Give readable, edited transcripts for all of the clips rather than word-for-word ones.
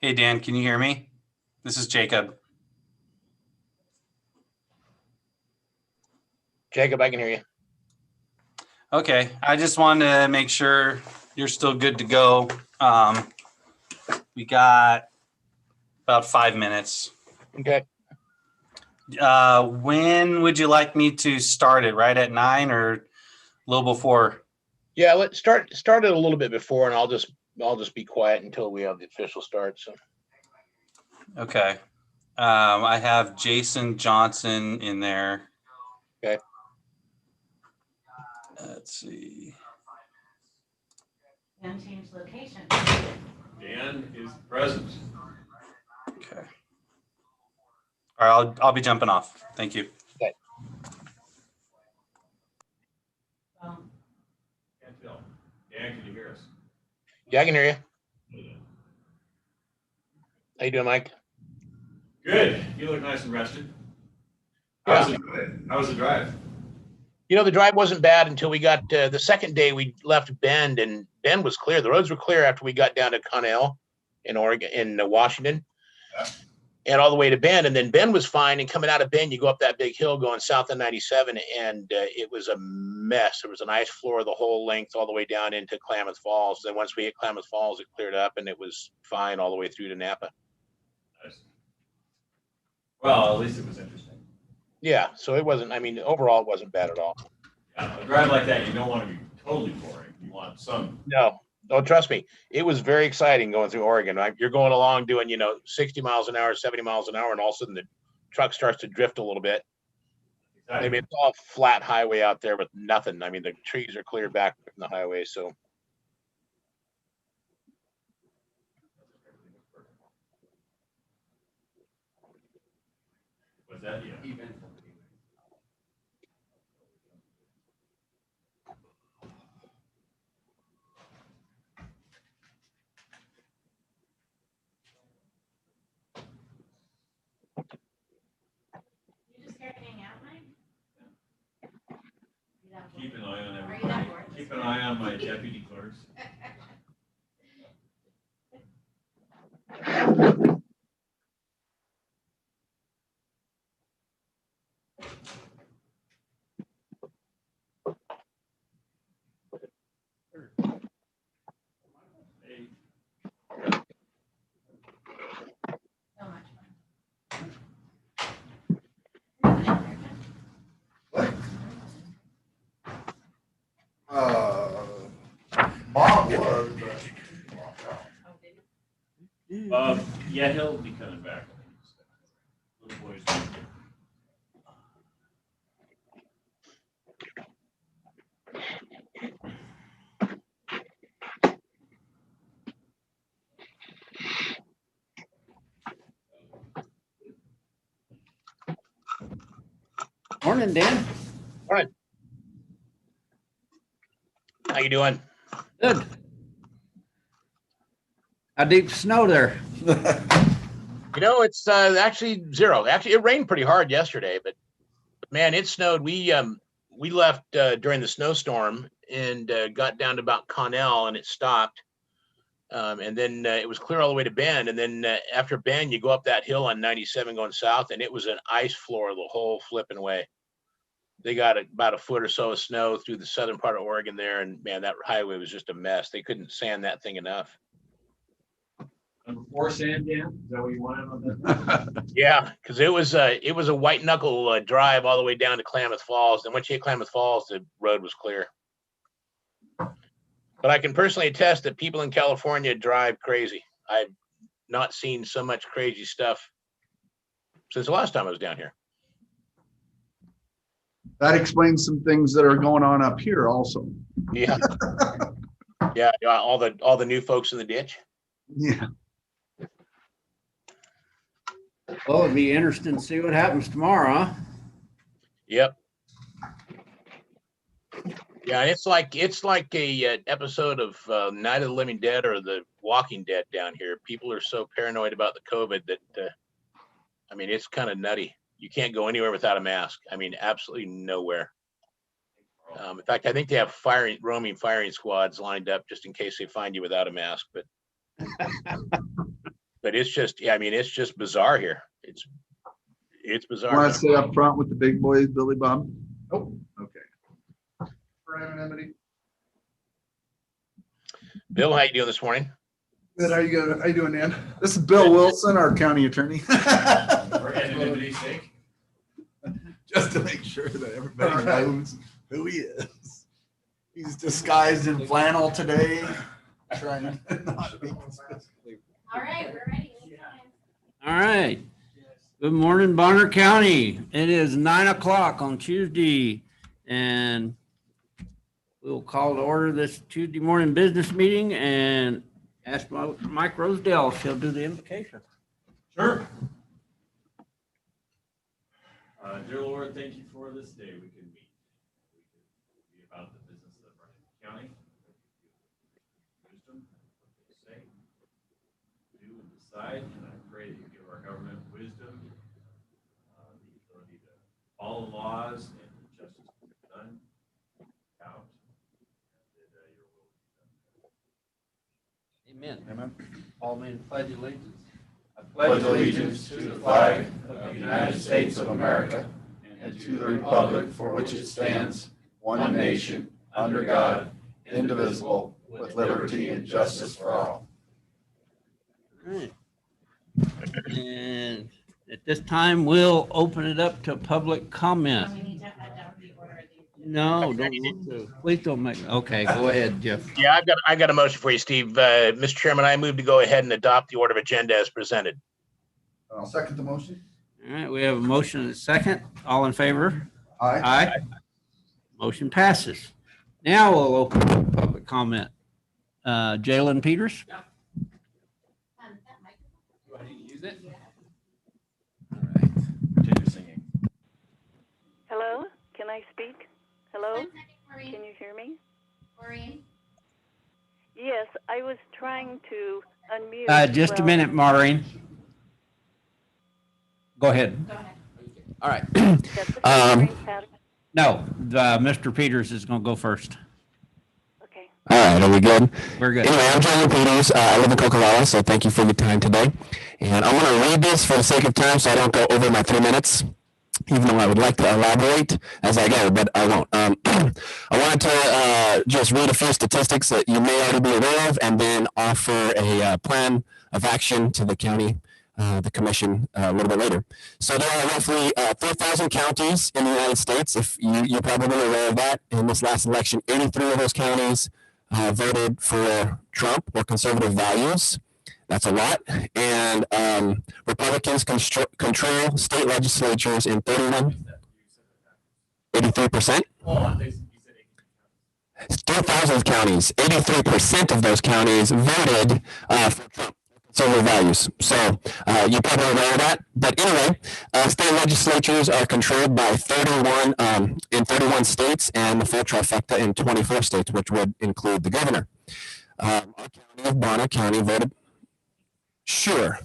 Hey Dan, can you hear me? This is Jacob. Jacob, I can hear you. Okay, I just wanted to make sure you're still good to go. We got about 5 minutes. Okay. When would you like me to start it? Right at 9 or a little before? Yeah, let's start it a little bit before, and I'll just be quiet until we have the official start. So Okay. I have Jason Johnson in there. okay. Let's see. And change location. Dan is present. Okay. All right, I'll be jumping off. Thank you. Can't tell. Dan, can you hear us? Yeah, I can hear you. How you doing, Mike? Good. You look nice and rested. Yeah. How was the drive? The drive wasn't bad until we got the second day. We left Bend, and Bend was clear. The roads were clear after we got down to Connell in Oregon, in Washington, Yeah. and all the way to Bend. And then Bend was fine. And coming out of Bend, you go up that big hill going south of 97, and it was a mess. There was an ice floor the whole length all the way down into Klamath Falls. Then once we hit Klamath Falls, it cleared up, and it was fine all the way through to Napa. Nice. Well, at least it was interesting. Yeah, so it wasn't, overall, it wasn't bad at all. Yeah, a drive like that, you don't want to be totally boring. You want some. No, trust me. It was very exciting going through Oregon. You're going along doing, 60 miles an hour, 70 miles an hour, and all of a sudden the truck starts to drift a little bit. Exactly. It's all flat highway out there with nothing. The trees are clear back from the highway. So, Was that yeah? You just here to hang out, Mike? Keep an eye on Are you everybody. that bored? Keep an eye on my deputy clerks. Hey, So much fun. Bob was, yeah, he'll be coming back. Little boys. Morning, Dan. how you doing? Good. How deep snow there? It's actually zero. Actually, it rained pretty hard yesterday, but man, it snowed. We left during the snowstorm and got down to about Connell, and it stopped. And then it was clear all the way to Bend. And then after Bend, you go up that hill on 97 going south, and it was an ice floor the whole flipping way. They got about a foot or so of snow through the southern part of Oregon there, and man, that highway was just a mess. They couldn't sand that thing enough. Number 4 sand, Dan? Is that what you wanted on that? Yeah, because it was a white knuckle drive all the way down to Klamath Falls. And once you hit Klamath Falls, the road was clear. But I can personally attest that people in California drive crazy. I've not seen so much crazy stuff since the last time I was down here. that explains some things that are going on up here also. Yeah. Yeah, all the new folks in the ditch. Yeah. Well, it'd be interesting to see what happens tomorrow, huh? Yep. Yeah, it's like a episode of Night of the Living Dead or The Walking Dead down here. People are so paranoid about the COVID that it's kind of nutty. You can't go anywhere without a mask. Absolutely nowhere. In fact, I think they have roaming firing squads lined up just in case they find you without a mask. But but it's just, yeah, I mean, it's just bizarre here. It's bizarre. Want to stay up front with the big boys, Billy Bob? Oh, okay. For anonymity. Bill, how you doing this morning? Good, how you doing, Dan? This is Bill Wilson, our county attorney. For anonymity's sake. Just to make sure that everybody knows who he is. He's disguised in flannel today, trying to not be. All right, we're ready. Anytime. All right. Good morning, Bonner County. It is 9:00 on Tuesday, and we'll call to order this Tuesday morning business meeting and ask Mike Rosedale if he'll do the invocation. Sure. Dear Lord, thank you for this day we can meet. We can be about the business of running the county. Wisdom, what they say, do and decide, and I pray that you give our government wisdom, the ability to follow laws and justice be done, out, and that your will be done. Amen. Amen. All men pledge allegiance. I pledge allegiance to the flag of the United States of America and to the republic for which it stands, one nation, under God, indivisible, with liberty and justice for all. All right. And at this time, we'll open it up to public comment. We need to adopt the order of the. No, don't want to. Please don't make, okay, go ahead, Jeff. Yeah, I've got a motion for you, Steve. Mr. Chairman, I move to go ahead and adopt the order of agenda as presented. I'll second the motion. All right, we have a motion and a second. All in favor? Aye. Aye. Motion passes. Now we'll open up public comment. Jalen Peters? That microphone. Do I need to use it? Yeah. All right. Continue singing. Hello, can I speak? Hello, 1 second, Maureen. can you hear me? Maureen. Yes, I was trying to unmute. Just a Well, minute, Maureen. Go ahead. Go ahead. All right. that's the Maureen Patterson. No, Mr. Peters is going to go first. Okay. All right, are we good? We're good. Anyway, I'm John Peters. I live in Coquihalla, so thank you for your time today. And I'm going to read this for the sake of time so I don't go over my 3 minutes, even though I would like to elaborate as I go, but I won't. I wanted to just read a few statistics that you may already be aware of and then offer a plan of action to the county, the commission a little bit later. So there are roughly 4,000 counties in the United States. If you're probably aware of that. In this last election, 83 of those counties voted for Trump or conservative values. That's a lot. And Republicans control state legislatures in 31, 83%. Hold on, you said 3,000 counties, 83% of those counties voted for Trump. Conservative values. So you're probably aware of that. But anyway, state legislatures are controlled by 31 in 31 states and the full trifecta in 24 states, which would include the governor. Our county of Bonner County voted. Sure.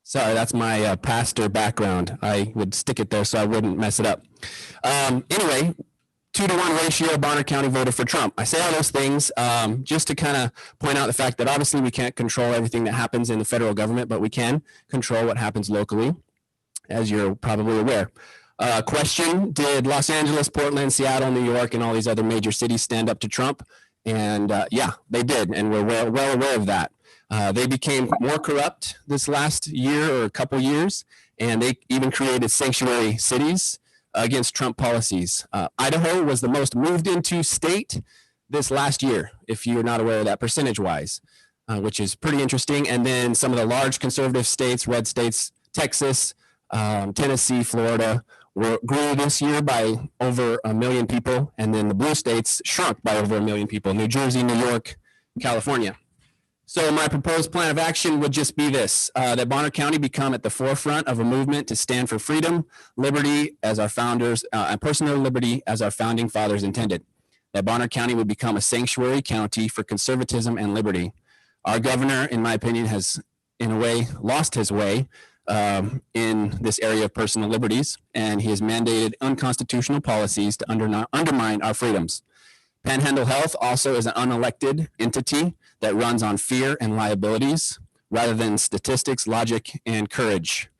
Sorry, that's my pastor background. I would stick it there so I wouldn't mess it up. Anyway, 2-to-1 ratio, Bonner County voted for Trump. I say all those things just to kind of point out the fact that obviously we can't control everything that happens in the federal government, but we can control what happens locally, as you're probably aware. Question, did Los Angeles, Portland, Seattle, New York, and all these other major cities stand up to Trump? And yeah, they did, and we're well aware of that. They became more corrupt this last year or a couple years, and they even created sanctuary cities against Trump policies. Idaho was the most moved into state this last year, if you're not aware of that percentage-wise, which is pretty interesting. And then some of the large conservative states, red states, Texas, Tennessee, Florida, grew this year by over 1 million people. And then the blue states shrunk by over 1 million people, New Jersey, New York, California. So my proposed plan of action would just be this, that Bonner County become at the forefront of a movement to stand for freedom, liberty as our founders, and personal liberty as our founding fathers intended. That Bonner County would become a sanctuary county for conservatism and liberty. Our governor, in my opinion, has in a way lost his way in this area of personal liberties, and he has mandated unconstitutional policies to undermine our freedoms. Panhandle Health also is an unelected entity that runs on fear and liabilities. rather than statistics, logic, and courage.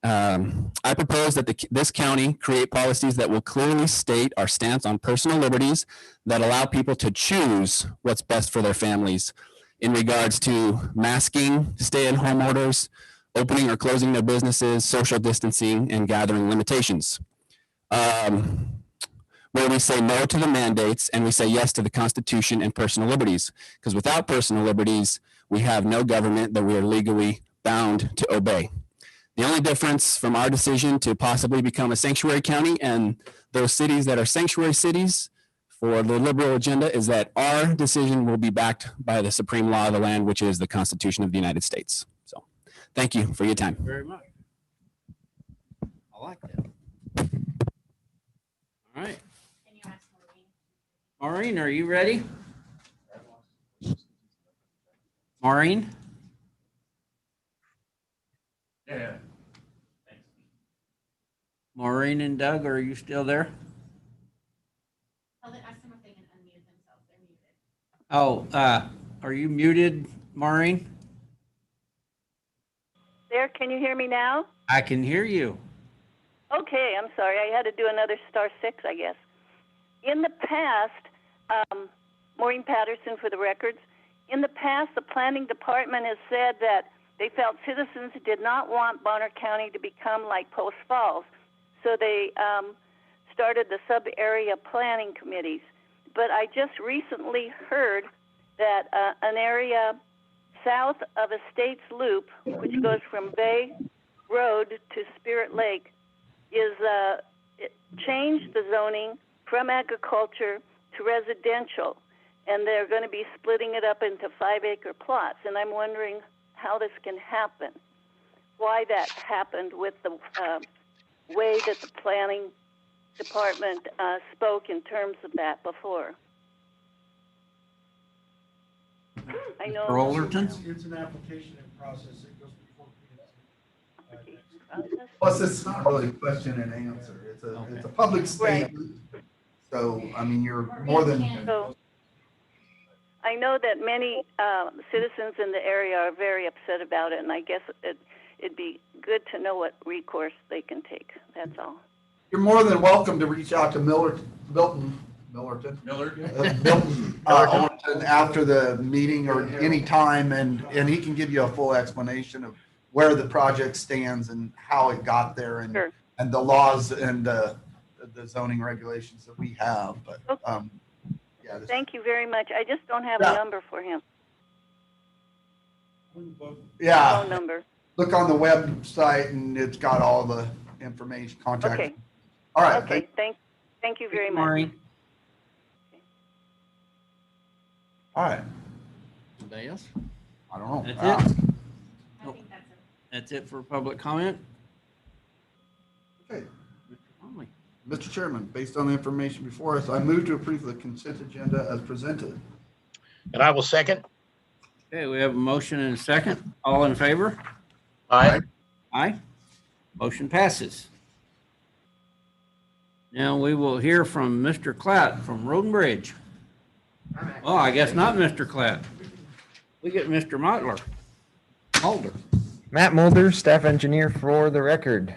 I propose that this county create policies that will clearly state our stance on personal liberties that allow people to choose what's best for their families in regards to masking, stay-at-home orders, opening or closing their businesses, social distancing, and gathering limitations. Where we say no to the mandates and we say yes to the Constitution and personal liberties. Because without personal liberties, we have no government that we are legally bound to obey. The only difference from our decision to possibly become a sanctuary county and those cities that are sanctuary cities for the liberal agenda is that our decision will be backed by the supreme law of the land, which is the Constitution of the United States. So thank you for your time. Very much. I like that. All right. Can you ask Maureen? Maureen, are you ready? Maureen? Yeah. Thanks. Maureen and Doug, are you still there? Tell them, ask them if they can unmute themselves. They're muted. Oh, are you muted, Maureen? There, can you hear me now? I can hear you. Okay, I'm sorry. I had to do another *6, I guess. In the past, Maureen Patterson for the records, in the past, the planning department has said that they felt citizens did not want Bonner County to become like Post Falls, so they started the sub-area planning committees. But I just recently heard that an area south of Estates Loop, which goes from Bay Road to Spirit Lake, is it changed the zoning from agriculture to residential, and they're going to be splitting it up into 5-acre plots. And I'm wondering how this can happen, why that happened with the way that the planning department spoke in terms of that before. I know. Mr. Overton? It's an application and process that goes before PNC. Plus, it's not really a question and answer. It's a public statement. So, I mean, you're more than. So, I know that many citizens in the area are very upset about it, and I guess it'd be good to know what recourse they can take. That's all. You're more than welcome to reach out to Millerton after the meeting or any time, and he can give you a full explanation of where the project stands and how it got there, and Sure. and the laws and the zoning regulations that we have. But yeah. Thank you very much. I just don't have Yeah. a number for him. Yeah. Phone number. Look on the website, and it's got all the information. Contact. Okay. All right. Okay. Thank you very much. Maureen? All right. Anybody else? I don't know. That's Ask. it? I think that's it. That's it for public comment? Okay. Mr. Conley? Mr. Chairman, based on the information before us, I move to approve the consent agenda as presented. And I will second. Okay, we have a motion and a second. All in favor? Aye. Aye. Motion passes. Now we will hear from Mr. Klatt from Road and Bridge. Oh, I guess not Mr. Klatt. We get Mr. Mulder. Matt Mulder, staff engineer for the record.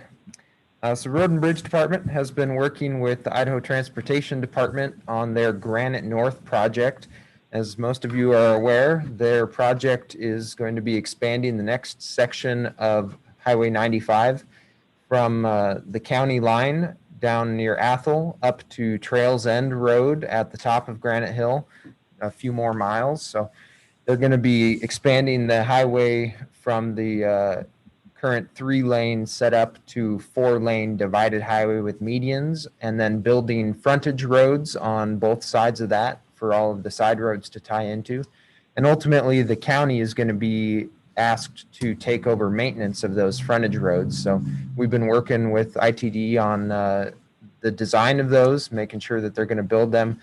So Road and Bridge Department has been working with the Idaho Transportation Department on their Granite North project. As most of you are aware, their project is going to be expanding the next section of Highway 95 from the county line down near Athol up to Trails End Road at the top of Granite Hill, a few more miles. So they're going to be expanding the highway from the current 3-lane setup to 4-lane divided highway with medians, and then building frontage roads on both sides of that for all of the side roads to tie into. And ultimately, the county is going to be asked to take over maintenance of those frontage roads. So we've been working with ITD on the design of those, making sure that they're going to build them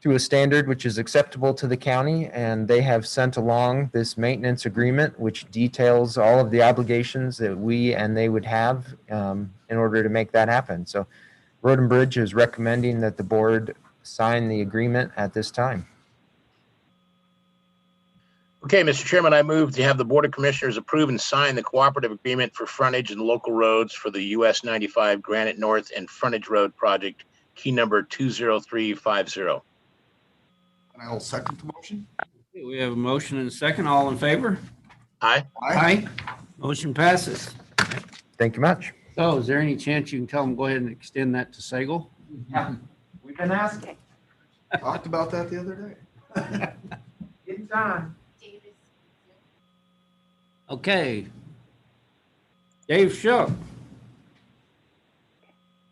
to a standard which is acceptable to the county, and they have sent along this maintenance agreement which details all of the obligations that we and they would have in order to make that happen. So Road and Bridge is recommending that the board sign the agreement at this time. Okay, Mr. Chairman, I move to have the Board of Commissioners approve and sign the cooperative agreement for frontage and local roads for the US 95 Granite North and Frontage Road Project, key number 20350. And I'll second the motion. Okay, we have a motion and a second. All in favor? Aye. Aye. Motion passes. Thank you much. So is there any chance you can tell them, go ahead and extend that to Sagal? We've been asking. Talked about that the other day. Getting time. Okay. Dave Shook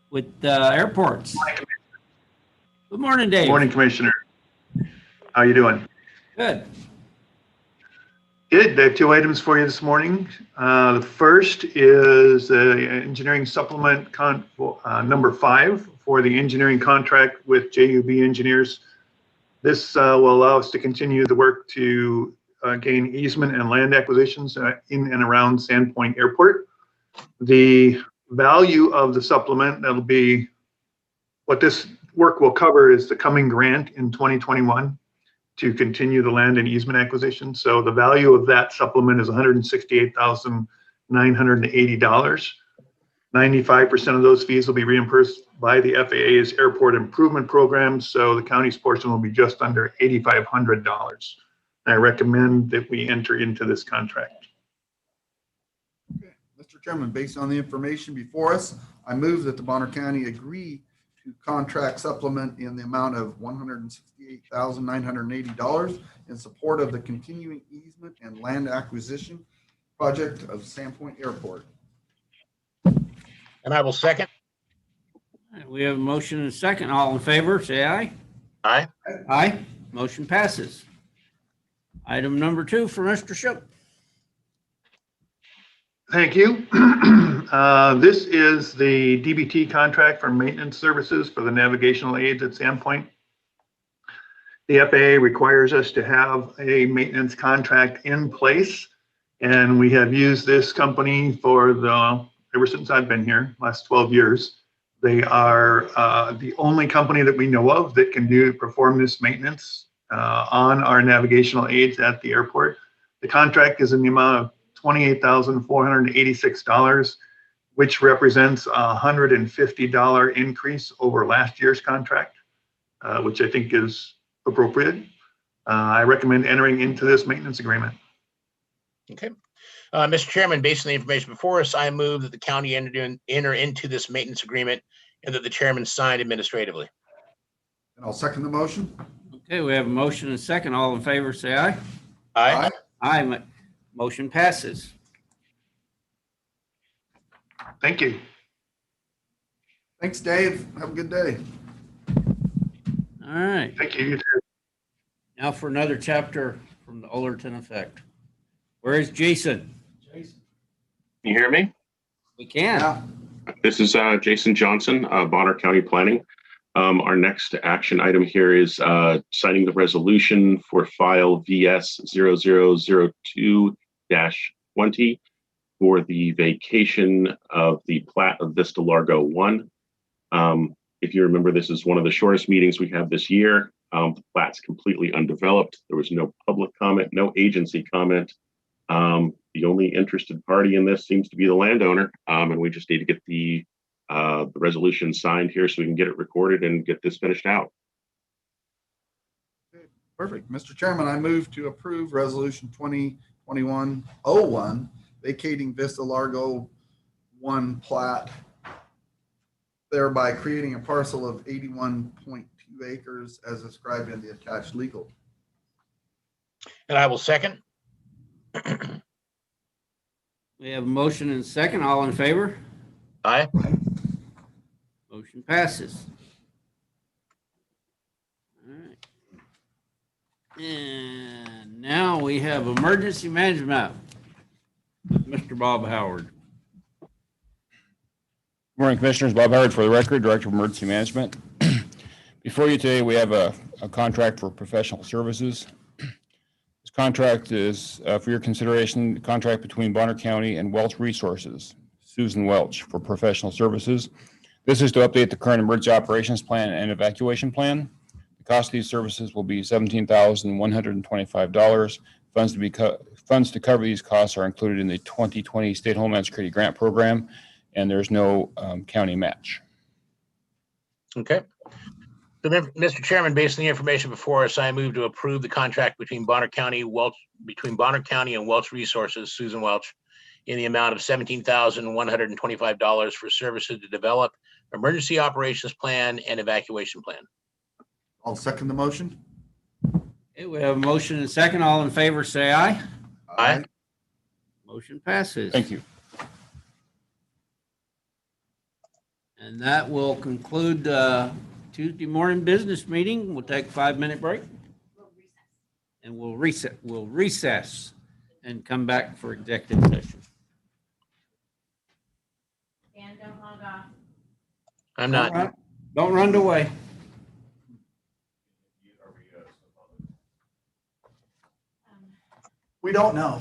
with airports. Good morning, Dave. Morning, Commissioner. How you doing? Good. Good. I have two items for you this morning. The first is the engineering supplement number 5 for the engineering contract with JUB Engineers. This will allow us to continue the work to gain easement and land acquisitions in and around Sandpoint Airport. The value of the supplement, that'll be what this work will cover, is the coming grant in 2021 to continue the land and easement acquisition. So the value of that supplement is $168,980. 95% of those fees will be reimbursed by the FAA's airport improvement program. So the county's portion will be just under $8,500. I recommend that we enter into this contract. Okay. Mr. Chairman, based on the information before us, I move that the Bonner County agree to contract supplement in the amount of $168,980 in support of the continuing easement and land acquisition project of Sandpoint Airport. And I will second. We have a motion and a second. All in favor, say aye. Aye. Aye. Motion passes. Item number 2 for Mr. Shook. Thank you. This is the DBT contract for maintenance services for the navigational aids at Sandpoint. The FAA requires us to have a maintenance contract in place, and we have used this company for ever since I've been here, last 12 years. They are the only company that we know of that can perform this maintenance on our navigational aids at the airport. The contract is in the amount of $28,486, which represents a $150 increase over last year's contract, which I think is appropriate. I recommend entering into this maintenance agreement. Okay. Mr. Chairman, based on the information before us, I move that the county enter into this maintenance agreement and that the chairman sign administratively. And I'll second the motion. Okay, we have a motion and a second. All in favor, say aye. Aye. Aye. Motion passes. Thank you. Thanks, Dave. Have a good day. All right. Thank you. Now for another chapter from the Ullerton Effect. Where is Jason? Can you hear me? We can. Yeah. This is Jason Johnson, Bonner County Planning. Our next action item here is signing the resolution for file VS 0002-20 for the vacation of the plat of Vista Largo 1. If you remember, this is one of the shortest meetings we have this year. The plat's completely undeveloped. There was no public comment, no agency comment. The only interested party in this seems to be the landowner, and we just need to get the resolution signed here so we can get it recorded and get this finished out. Okay, perfect. Mr. Chairman, I move to approve resolution 2021-01, vacating Vista Largo 1 plat, thereby creating a parcel of 81.2 acres as described in the attached legal. And I will second. We have a motion and a second. All in favor? Aye. Motion passes. All right. And now we have emergency management with Mr. Bob Howard. Good morning, Commissioners. Bob Howard for the record, Director of Emergency Management. Before you today, we have a contract for professional services. This contract is, for your consideration, the contract between Bonner County and Welch Resources, Susan Welch, for professional services. This is to update the current emergency operations plan and evacuation plan. The cost of these services will be $17,125. Funds to cover these costs are included in the 2020 State Homeland Security Grant Program, and there's no county match. Okay. So, Mr. Chairman, based on the information before us, I move to approve the contract between Bonner County and Welch Resources, Susan Welch, in the amount of $17,125 for services to develop emergency operations plan and evacuation plan. I'll second the motion. Okay, we have a motion and a second. All in favor, say aye. Aye. Motion passes. Thank you. And that will conclude Tuesday morning business meeting. We'll take a 5-minute break. And we'll recess and come back for executive session. Dan, don't log off. I'm not. Don't run away. We don't know.